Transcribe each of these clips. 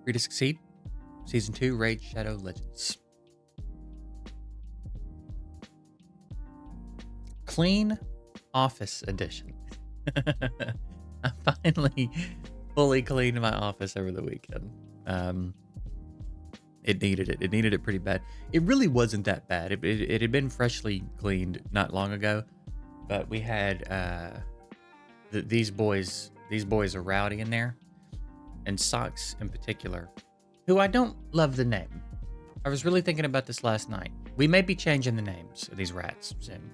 Free to Succeed, Season 2, Raid Shadow Legends. Clean Office Edition. I finally fully cleaned my office over the weekend. It needed it. It needed it pretty bad. It really wasn't that bad. It had been freshly cleaned not long ago, but we had these boys. These boys are rowdy in there, and Socks in particular, who I don't love the name. I was really thinking about this last night. We may be changing the names of these rats soon.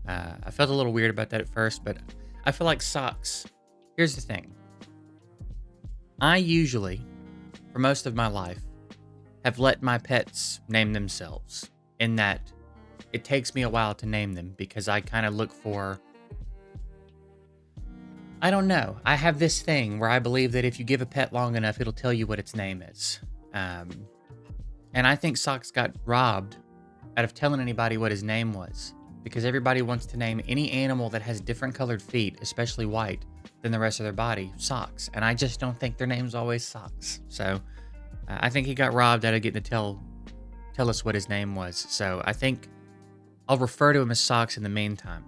I felt a little weird about that at first, but I feel like Socks. Here's the thing. I usually, for most of my life, have let my pets name themselves, in that it takes me a while to name them because I kind of look for, I don't know. I have this thing where I believe that if you give a pet long enough, it'll tell you what its name is. And I think Socks got robbed out of telling anybody what his name was, because everybody wants to name any animal that has different colored feet, especially white, than the rest of their body, Socks. And I just don't think their name's always Socks. So I think he got robbed out of getting to tell us what his name was. So I think I'll refer to him as Socks in the meantime.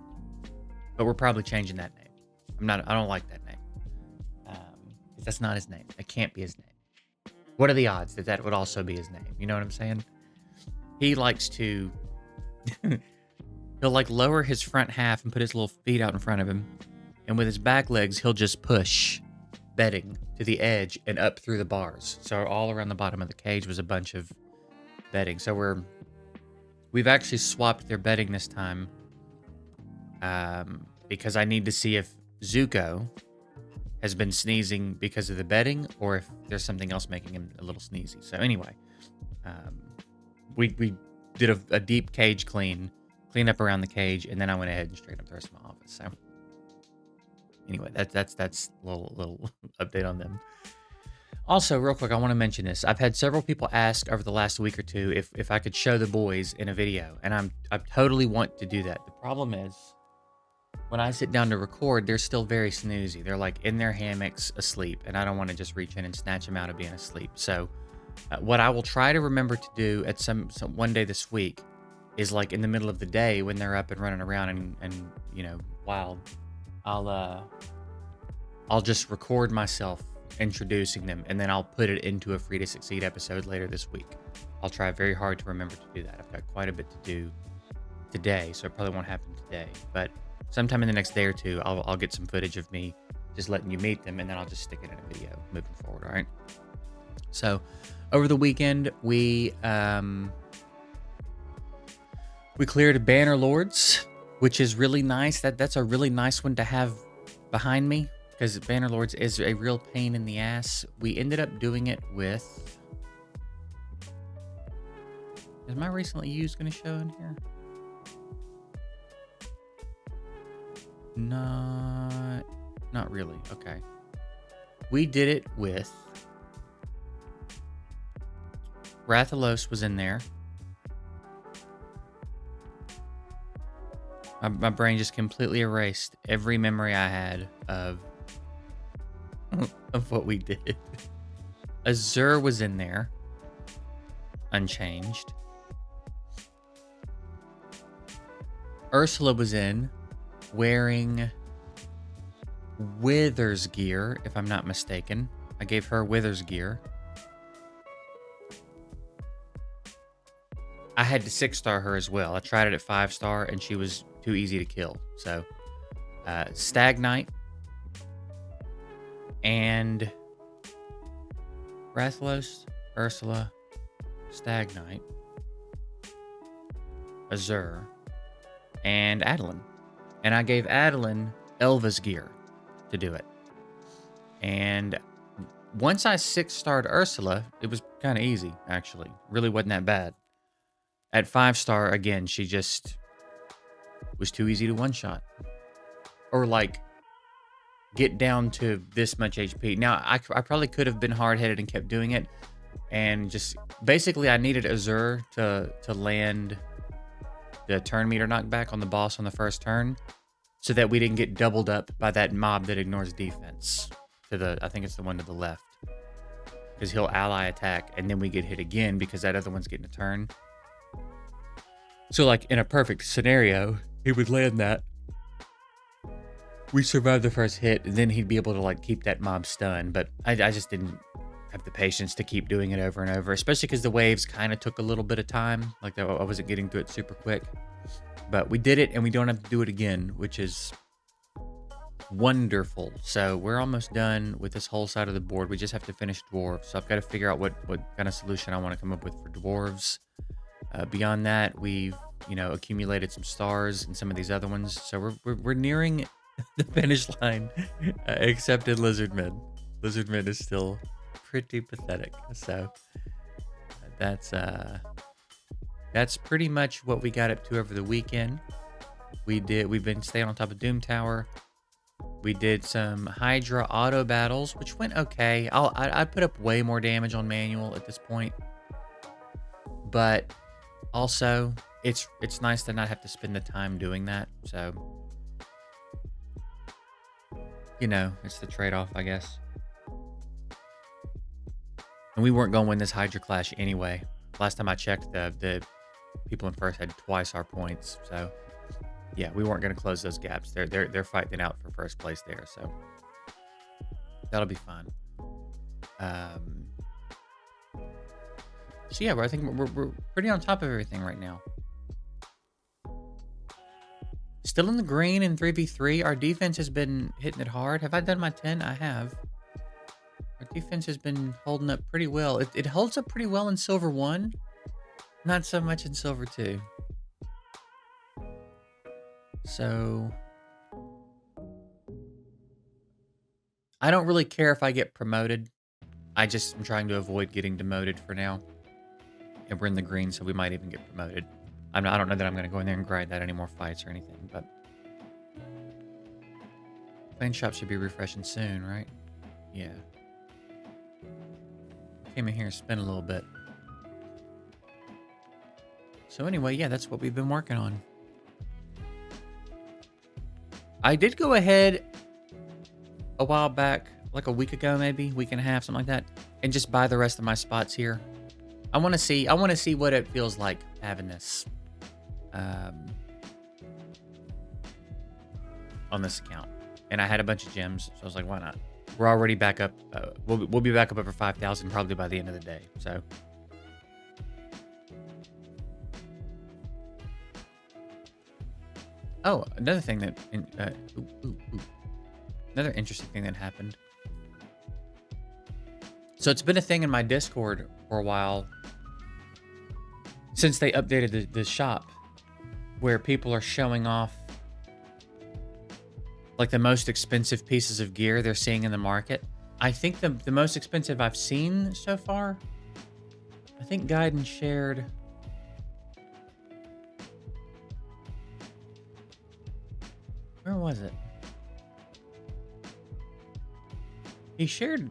But we're probably changing that name. I don't like that name. Because that's not his name. It can't be his name. What are the odds that that would also be his name? You know what I'm saying? He likes to... he'll like lower his front half and put his little feet out in front of him. And with his back legs, he'll just push bedding to the edge and up through the bars. So all around the bottom of the cage was a bunch of bedding. So we've actually swapped their bedding this time, because I need to see if Zuko has been sneezing because of the bedding or if there's something else making him a little sneezy. So anyway, we did a deep cage clean up around the cage, and then I went ahead and straightened up the rest of my office. So anyway, that's a little update on them. Also, real quick, I want to mention this. I've had several people ask over the last week or two if I could show the boys in a video, and I totally want to do that. The problem is, when I sit down to record, they're still very snoozy. They're like in their hammocks asleep, and I don't want to just reach in and snatch them out of being asleep. So what I will try to remember to do at some one day this week is like in the middle of the day when they're up and running around and you know, wild, I'll just record myself introducing them, and then I'll put it into a Free to Succeed episode later this week. I'll try very hard to remember to do that. I've got quite a bit to do today, so it probably won't happen today, but sometime in the next day or two, I'll get some footage of me just letting you meet them, and then I'll just stick it in a video moving forward, all right? So over the weekend, we cleared Banner Lords, which is really nice. That's a really nice one to have behind me, because Banner Lords is a real pain in the ass. We ended up doing it with... Is my recently used going to show in here? Not really. Okay. We did it with... Rathalos was in there. My brain just completely erased every memory I had of what we did. Azur was in there, unchanged. Ursula was in, wearing Withers gear, if I'm not mistaken. I gave her Withers gear. I had to 6-star her as well. I tried it at 5-star, and she was too easy to kill. So, Stag Knight and Rathalos, Ursula, Stag Knight, Azur, and Adeline. And I gave Adeline Elva's gear to do it. And once I 6-starred Ursula, it was kind of easy, actually. Really wasn't that bad. At 5-star, again, she just was too easy to one-shot. Or, like, get down to this much HP. Now, I probably could have been hard-headed and kept doing it. And just, basically, I needed Azur to land the turn meter knockback on the boss on the first turn, so that we didn't get doubled up by that mob that ignores defense. I think it's the one to the left. because he'll ally attack, and then we get hit again because that other one's getting a turn. So, like, in a perfect scenario, he would land that. We survived the first hit, and then he'd be able to, like, keep that mob stunned. But I just didn't have the patience to keep doing it over and over, especially because the waves kind of took a little bit of time. Like, I wasn't getting through it super quick. But we did it, and we don't have to do it again, which is wonderful. So we're almost done with this whole side of the board. We just have to finish Dwarves. So I've got to figure out what kind of solution I want to come up with for Dwarves. Beyond that, we've, accumulated some stars in some of these other ones. So we're nearing the finish line, except in Lizardmen. Lizardmen is still pretty pathetic. So that's pretty much what we got up to over the weekend. We've been staying on top of Doom Tower. We did some Hydra auto battles, which went okay. I put up way more damage on manual at this point, but also it's nice to not have to spend the time doing that. So, it's the trade-off, I guess. And we weren't going to win this Hydra Clash anyway. Last time I checked, the people in first had twice our points. So, yeah, we weren't going to close those gaps. They're fighting it out for first place there. So, that'll be fun. So, yeah, I think we're pretty on top of everything right now. Still in the green in 3v3. Our defense has been hitting it hard. Have I done my 10? I have. Our defense has been holding up pretty well. It holds up pretty well in Silver 1. Not so much in Silver 2. So, I don't really care if I get promoted. I just am trying to avoid getting demoted for now. And we're in the green, so we might even get promoted. I don't know that I'm going to go in there and grind that any more fights or anything, but Clan Shop should be refreshing soon, right? Yeah. Came in here and spent a little bit. So anyway, yeah, that's what we've been working on. I did go ahead a while back, like a week ago, maybe, week and a half, something like that, and just buy the rest of my spots here. I want to see what it feels like having this on this account. And I had a bunch of gems, so I was like, why not? We're already back up. We'll be back up over 5,000 probably by the end of the day. So. Oh, another thing that, another interesting thing that happened. So it's been a thing in my Discord for a while since they updated the shop, where people are showing off like the most expensive pieces of gear they're seeing in the market. I think the most expensive I've seen so far, I think Gaiden shared. Where was it? He shared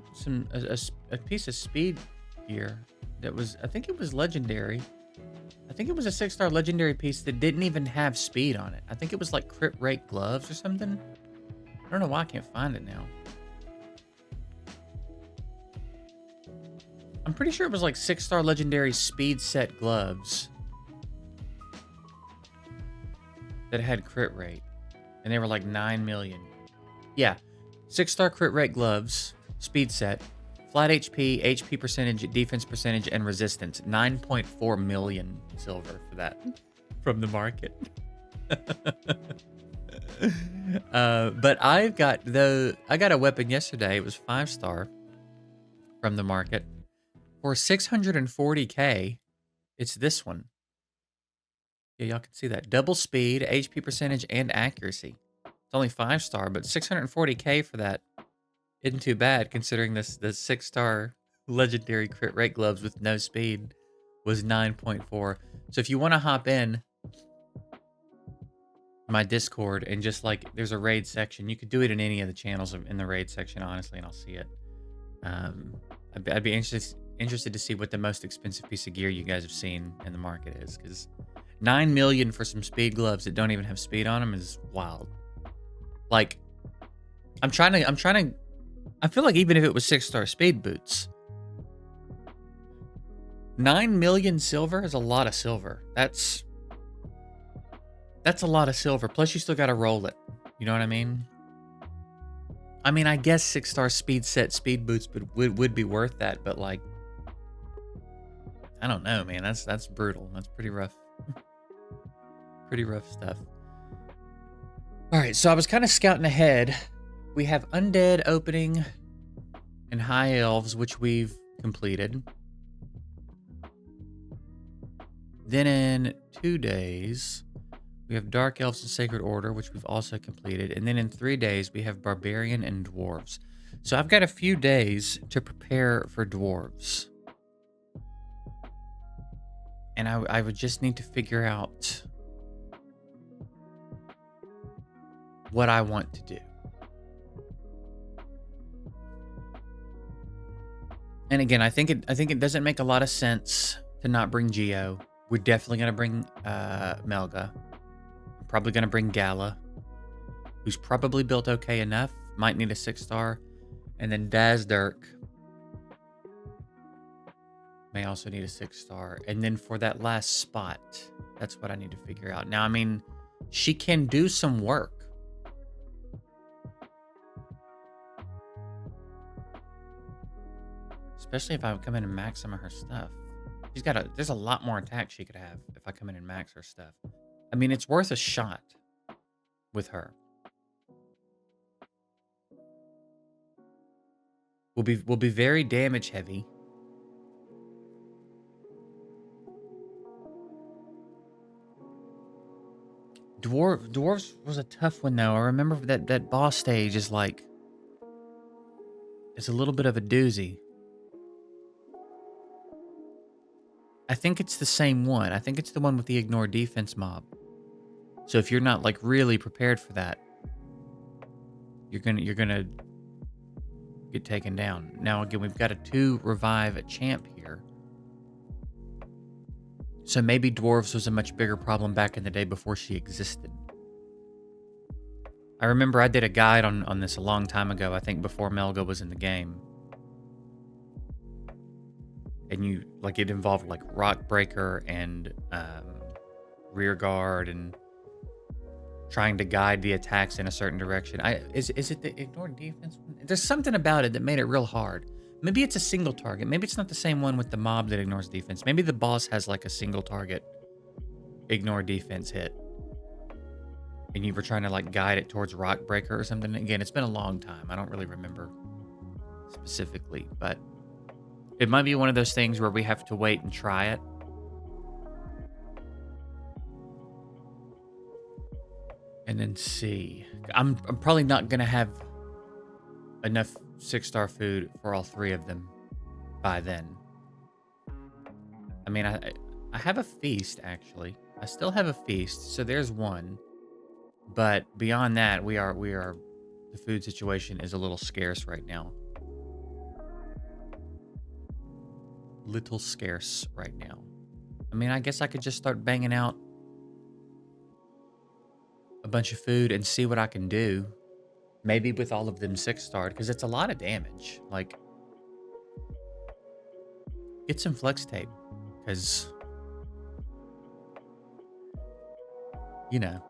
a piece of speed gear that was, I think it was legendary. I think it was a 6-star legendary piece that didn't even have speed on it. I think it was like crit rate gloves or something. I don't know why I can't find it now. I'm pretty sure it was like 6-star legendary speed set gloves that had crit rate. And they were like 9 million. Yeah. 6-star crit rate gloves, speed set, flat HP, HP percentage, defense percentage, and resistance. 9.4 million silver for that from the market. But I got a weapon yesterday. It was 5-star from the market for 640k. It's this one. Yeah, y'all can see that. Double speed, HP percentage, and accuracy. It's only 5-star, but 640k for that isn't too bad, considering the 6-star legendary crit rate gloves with no speed was 9.4. So if you want to hop in my Discord and just like, there's a raid section, you could do it in any of the channels in the raid section, honestly, and I'll see it. I'd be interested to see what the most expensive piece of gear you guys have seen in the market is, because 9 million for some speed gloves that don't even have speed on them is wild. Like, I feel like even if it was 6-star speed boots, 9 million silver is a lot of silver. That's a lot of silver. Plus, you still got to roll it. You know what I mean? I mean, I guess 6-star speed set speed boots would be worth that, but like, I don't know, man. That's brutal. That's pretty rough. Pretty rough stuff. All right, so I was kind of scouting ahead. We have Undead opening and High Elves, which we've completed. Then in 2 days, we have Dark Elves and Sacred Order, which we've also completed. And then in 3 days, we have Barbarian and Dwarves. So I've got a few days to prepare for Dwarves. And I would just need to figure out what I want to do. And again, I think it doesn't make a lot of sense to not bring Geo. We're definitely gonna bring Melga. Probably gonna bring Gala, who's probably built okay enough. Might need a 6-star, and then Dazdirk may also need a 6-star. And then for that last spot, that's what I need to figure out. Now, I mean, she can do some work. Especially if I come in and max some of her stuff. There's a lot more attack she could have if I come in and max her stuff. I mean, it's worth a shot with her. We'll be very damage heavy. Dwarves was a tough one though. I remember that boss stage is like, it's a little bit of a doozy. I think it's the same one. I think it's the one with the ignore defense mob. So if you're not like really prepared for that, you're gonna get taken down. Now again, we've got a 2 revive champ here. So maybe Dwarves was a much bigger problem back in the day before she existed. I remember I did a guide on this a long time ago, I think before Melga was in the game. And it involved like Rock Breaker and Rear Guard and trying to guide the attacks in a certain direction. Is it the ignore defense one? There's something about it that made it real hard. Maybe it's a single target. Maybe it's not the same one with the mob that ignores defense. Maybe the boss has like a single target ignore defense hit. And you were trying to like guide it towards Rock Breaker or something. Again, it's been a long time. I don't really remember specifically, but it might be one of those things where we have to wait and try it. And then see. I'm probably not going to have enough 6-star food for all 3 of them by then. I mean, I have a feast, actually. I still have a feast, so there's one. But beyond that, the food situation is a little scarce right now. Little scarce right now. I mean, I guess I could just start banging out a bunch of food and see what I can do. Maybe with all of them 6-starred, because it's a lot of damage. Like, get some flex tape, because, you know,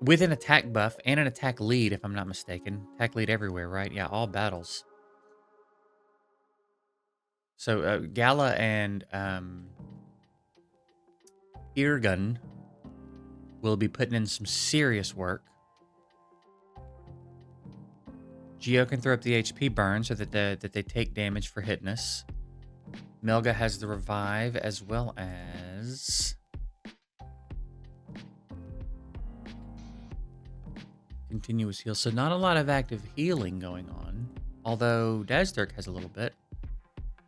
with an attack buff and an attack lead, if I'm not mistaken. Attack lead everywhere, right? Yeah, all battles. So Gala and Irgun will be putting in some serious work. Geo can throw up the HP burn so that they take damage for hitting us. Melga has the revive as well as continuous heal. So not a lot of active healing going on. Although Dazdirk has a little bit.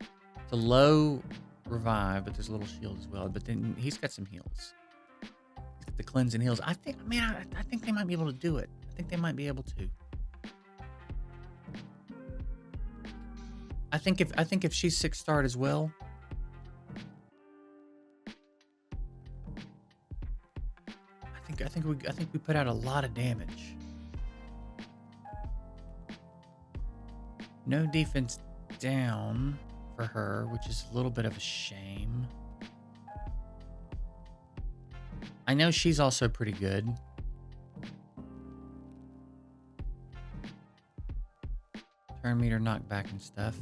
It's a low revive, but there's a little shield as well. But then he's got some heals. He's got the cleanse and heals. I think they might be able to do it. I think they might be able to. I think if she's 6-starred as well. I think we put out a lot of damage. No defense down for her, which is a little bit of a shame. I know she's also pretty good. Turn meter, knockback, and stuff.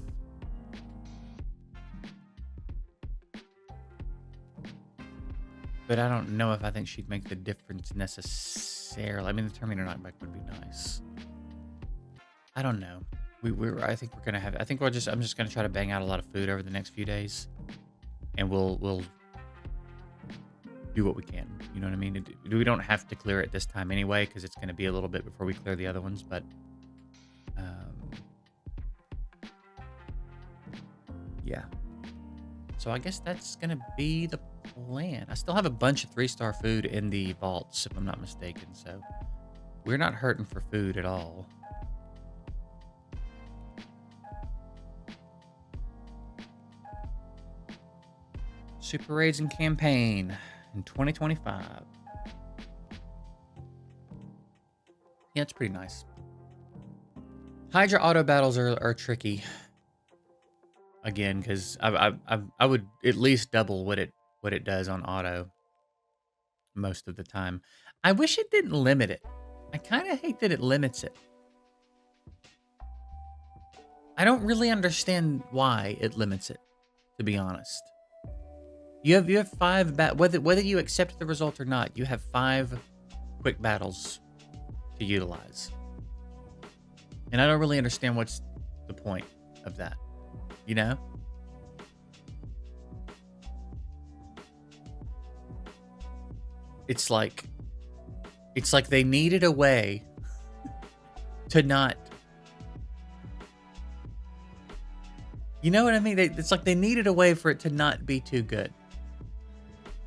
But I don't know if I think she'd make the difference necessarily. I mean, the turn meter knockback would be nice. I don't know. I think we're gonna have. I think I'm just gonna try to bang out a lot of food over the next few days, and we'll do what we can. You know what I mean? We don't have to clear it this time anyway, because it's gonna be a little bit before we clear the other ones. But yeah. So I guess that's gonna be the plan. I still have a bunch of 3-star food in the vaults, if I'm not mistaken. So we're not hurting for food at all. Super Raids and Campaign in 2025. Yeah, it's pretty nice. Hydra auto battles are tricky. Again, because I would at least double what it does on auto most of the time. I wish it didn't limit it. I kind of hate that it limits it. I don't really understand why it limits it, to be honest. You have 5 whether you accept the result or not, you have 5 quick battles to utilize. And I don't really understand what's the point of that. You know? It's like they needed a way to not. You know what I mean? It's like they needed a way for it to not be too good.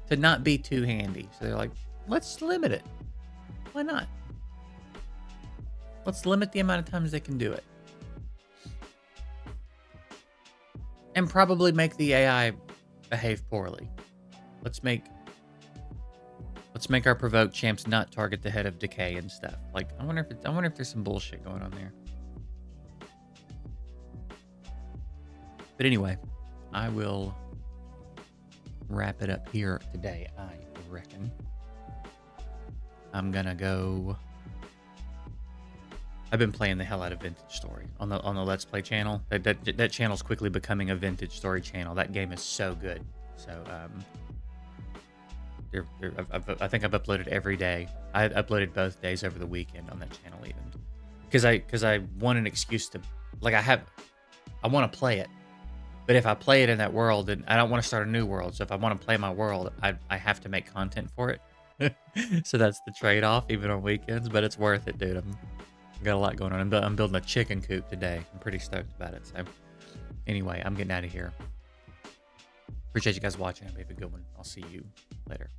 To not be too handy. So they're like, let's limit it. Why not? Let's limit the amount of times they can do it. And probably make the AI behave poorly. Let's make our provoked champs not target the head of decay and stuff. Like, I wonder if there's some bullshit going on there. But anyway, I will wrap it up here today, I reckon. I'm gonna go. I've been playing the hell out of Vintage Story on the Let's Play channel. That channel's quickly becoming a Vintage Story channel. That game is so good. So I think I've uploaded every day. I uploaded both days over the weekend on that channel even, because I want an excuse to, like, I want to play it. But if I play it in that world, then I don't want to start a new world. So if I want to play my world, I have to make content for it. So that's the trade-off, even on weekends. But it's worth it, dude. I've got a lot going on. I'm building a chicken coop today. I'm pretty stoked about it. So anyway, I'm getting out of here. Appreciate you guys watching. Have a good one. I'll see you later.